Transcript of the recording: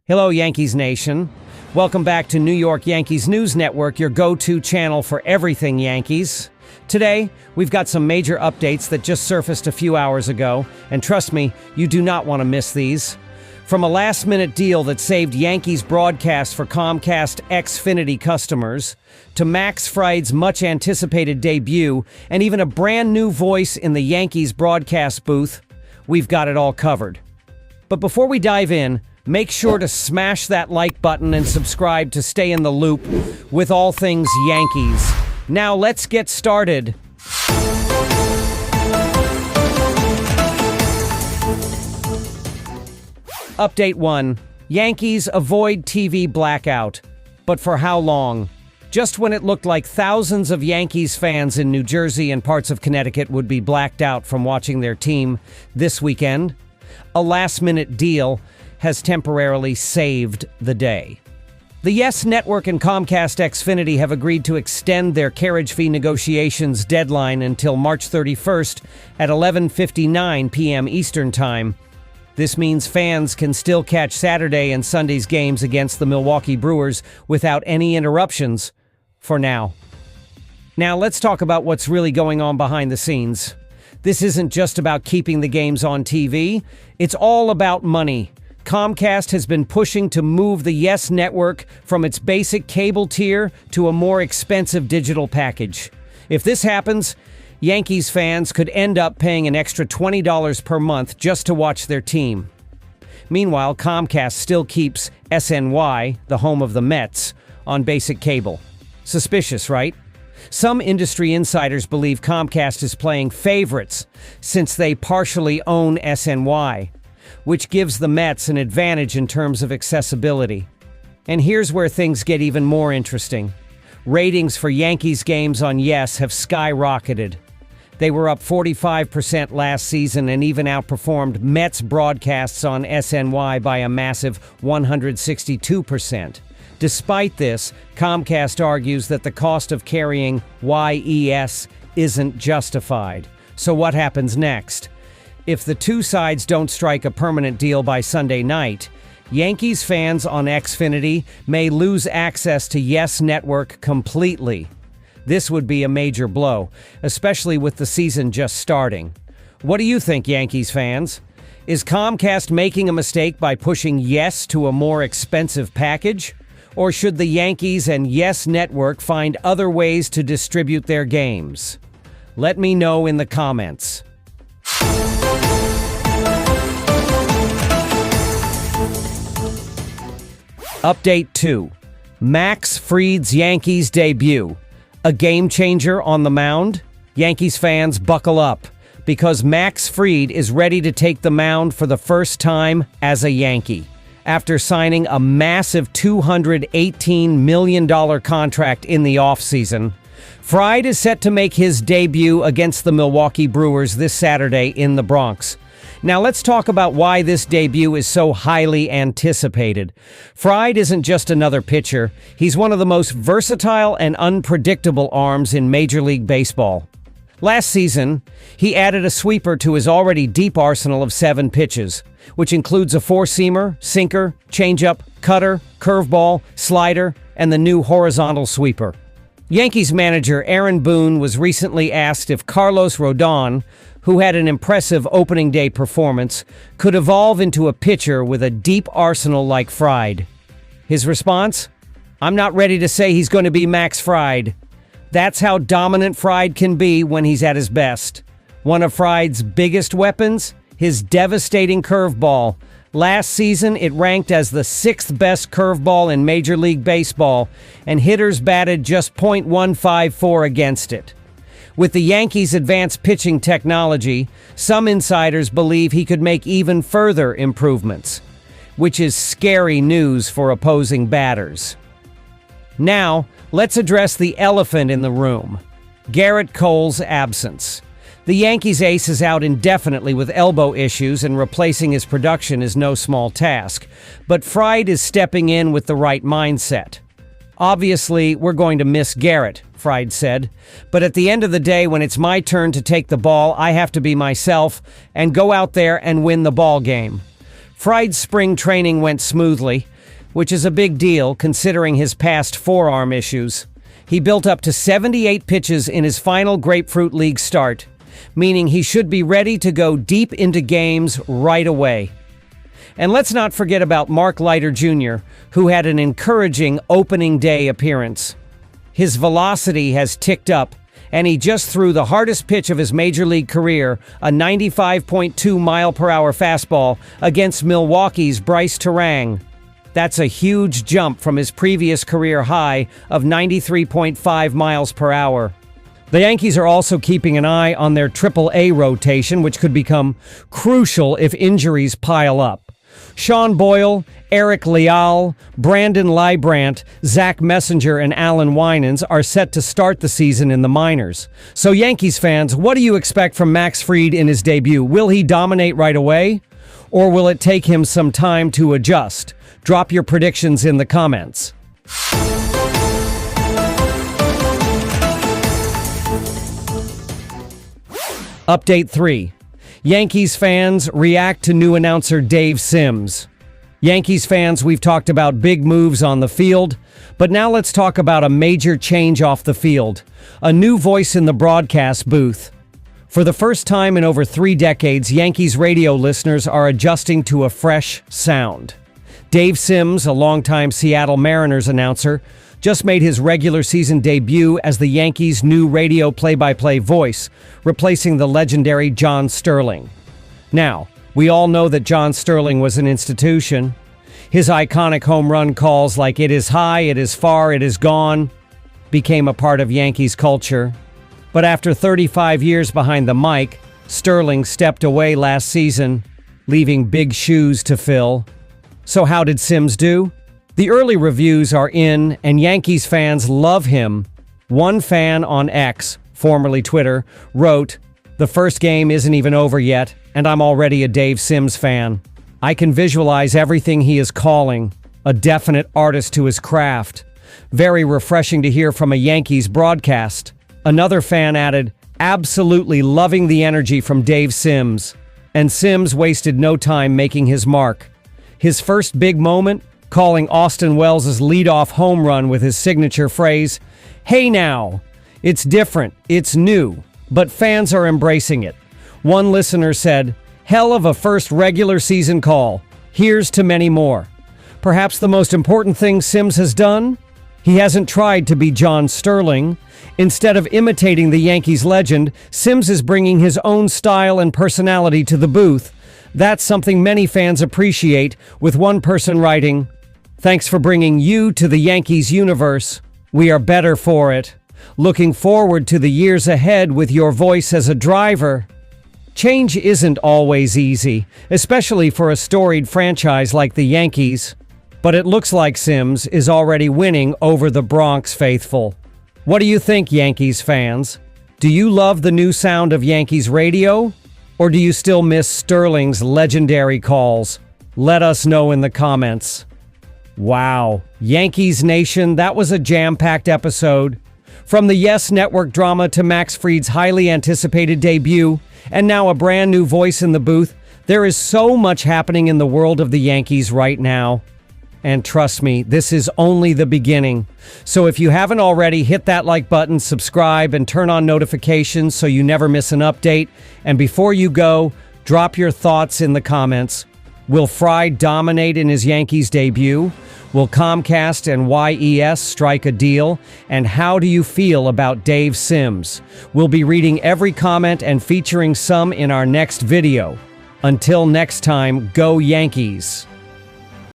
Hello, Yankees Nation. Welcome back to New York Yankees News Network, your go-to channel for everything Yankees. Today, we've got some major updates that just surfaced a few hours ago, and trust me, you do not want to miss these. From a last-minute deal that saved Yankees broadcast for Comcast Xfinity customers, to Max Fried's much-anticipated debut, and even a brand-new voice in the Yankees broadcast booth, we've got it all covered. But before we dive in, make sure to smash that like button and subscribe to stay in the loop with all things Yankees. Now let's get started. Update 1. Yankees avoid TV blackout. But for how long? Just when it looked like thousands of Yankees fans in New Jersey and parts of Connecticut would be blacked out from watching their team this weekend, a last-minute deal has temporarily saved the day. The Yes Network and Comcast Xfinity have agreed to extend their carriage fee negotiations deadline until March 31st at 11:59 p.m. Eastern Time. This means fans can still catch Saturday and Sunday's games against the Milwaukee Brewers without any interruptions, for now. Now let's talk about what's really going on behind the scenes. This isn't just about keeping the games on TV, it's all about money. Comcast has been pushing to move the Yes Network from its basic cable tier to a more expensive digital package. If this happens, Yankees fans could end up paying an extra $20 per month just to watch their team. Meanwhile, Comcast still keeps SNY, the home of the Mets, on basic cable. Suspicious, right? Some industry insiders believe Comcast is playing favorites since they partially own SNY, which gives the Mets an advantage in terms of accessibility. And here's where things get even more interesting. Ratings for Yankees games on Yes have skyrocketed. They were up 45% last season and even outperformed Mets broadcasts on SNY by a massive 162%. Despite this, Comcast argues that the cost of carrying YES isn't justified. So what happens next? If the two sides don't strike a permanent deal by Sunday night, Yankees fans on Xfinity may lose access to Yes Network completely. This would be a major blow, especially with the season just starting. What do you think, Yankees fans? Is Comcast making a mistake by pushing Yes to a more expensive package? Or should the Yankees and Yes Network find other ways to distribute their games? Let me know in the comments. Update 2. Max Fried's Yankees debut. A game changer on the mound? Yankees fans, buckle up, because Max Fried is ready to take the mound for the first time as a Yankee. After signing a massive $218 million contract in the offseason, Fried is set to make his debut against the Milwaukee Brewers this Saturday in the Bronx. Now let's talk about why this debut is so highly anticipated. Fried isn't just another pitcher. He's one of the most versatile and unpredictable arms in Major League Baseball. Last season, he added a sweeper to his already deep arsenal of 7 pitches, which includes a four-seamer, sinker, changeup, cutter, curveball, slider, and the new horizontal sweeper. Yankees manager Aaron Boone was recently asked if Carlos Rodon, who had an impressive opening day performance, could evolve into a pitcher with a deep arsenal like Fried. His response? "I'm not ready to say he's going to be Max Fried." That's how dominant Fried can be when he's at his best. One of Fried's biggest weapons? His devastating curveball. Last season, it ranked as the 6th best curveball in Major League Baseball, and hitters batted just .154 against it. With the Yankees' advanced pitching technology, some insiders believe he could make even further improvements, which is scary news for opposing batters. Now, let's address the elephant in the room: Gerrit Cole's absence. The Yankees ace is out indefinitely with elbow issues, and replacing his production is no small task. But Fried is stepping in with the right mindset. "Obviously, we're going to miss Gerrit," Fried said. "But at the end of the day, when it's my turn to take the ball, I have to be myself and go out there and win the ball game." Fried's spring training went smoothly. which is a big deal considering his past forearm issues. He built up to 78 pitches in his final Grapefruit League start, meaning he should be ready to go deep into games right away. And let's not forget about Mark Leiter Jr., who had an encouraging opening day appearance. His velocity has ticked up, and he just threw the hardest pitch of his major league career, a 95.2-mile-per-hour fastball, against Milwaukee's Bryce Terang. That's a huge jump from his previous career high of 93.5 miles per hour. The Yankees are also keeping an eye on their Triple-A rotation, which could become crucial if injuries pile up. Sean Boyle, Eric Leal, Brandon Librant, Zach Messenger, and Alan Winans are set to start the season in the minors. So Yankees fans, what do you expect from Max Fried in his debut? Will he dominate right away? Or will it take him some time to adjust? Drop your predictions in the comments. Update 3. Yankees fans react to new announcer Dave Sims. Yankees fans, we've talked about big moves on the field, but now let's talk about a major change off the field. A new voice in the broadcast booth. For the first time in over 3 decades, Yankees radio listeners are adjusting to a fresh sound. Dave Sims, a longtime Seattle Mariners announcer, just made his regular season debut as the Yankees' new radio play-by-play voice, replacing the legendary John Sterling. Now, we all know that John Sterling was an institution. His iconic home run calls like "It is high, it is far, it is gone" became a part of Yankees culture. But after 35 years behind the mic, Sterling stepped away last season, leaving big shoes to fill. So how did Sims do? The early reviews are in, and Yankees fans love him. One fan on X, formerly Twitter, wrote, "The first game isn't even over yet, and I'm already a Dave Sims fan. I can visualize everything he is calling, a definite artist to his craft. Very refreshing to hear from a Yankees broadcast." Another fan added, "Absolutely loving the energy from Dave Sims." And Sims wasted no time making his mark. His first big moment, calling Austin Wells' leadoff home run with his signature phrase, "Hey now." It's different, it's new, but fans are embracing it. One listener said, "Hell of a first regular season call. Here's to many more." Perhaps the most important thing Sims has done? He hasn't tried to be John Sterling. Instead of imitating the Yankees legend, Sims is bringing his own style and personality to the booth. That's something many fans appreciate, with one person writing, "Thanks for bringing you to the Yankees universe. We are better for it. Looking forward to the years ahead with your voice as a driver." Change isn't always easy, especially for a storied franchise like the Yankees. But it looks like Sims is already winning over the Bronx faithful. What do you think, Yankees fans? Do you love the new sound of Yankees radio? Or do you still miss Sterling's legendary calls? Let us know in the comments. Wow, Yankees Nation, that was a jam-packed episode. From the Yes Network drama to Max Fried's highly anticipated debut, and now a brand new voice in the booth, there is so much happening in the world of the Yankees right now. And trust me, this is only the beginning. So if you haven't already, hit that like button, subscribe, and turn on notifications so you never miss an update. And before you go, drop your thoughts in the comments. Will Fry dominate in his Yankees debut? Will Comcast and YES strike a deal? And how do you feel about Dave Sims? We'll be reading every comment and featuring some in our next video. Until next time, go Yankees!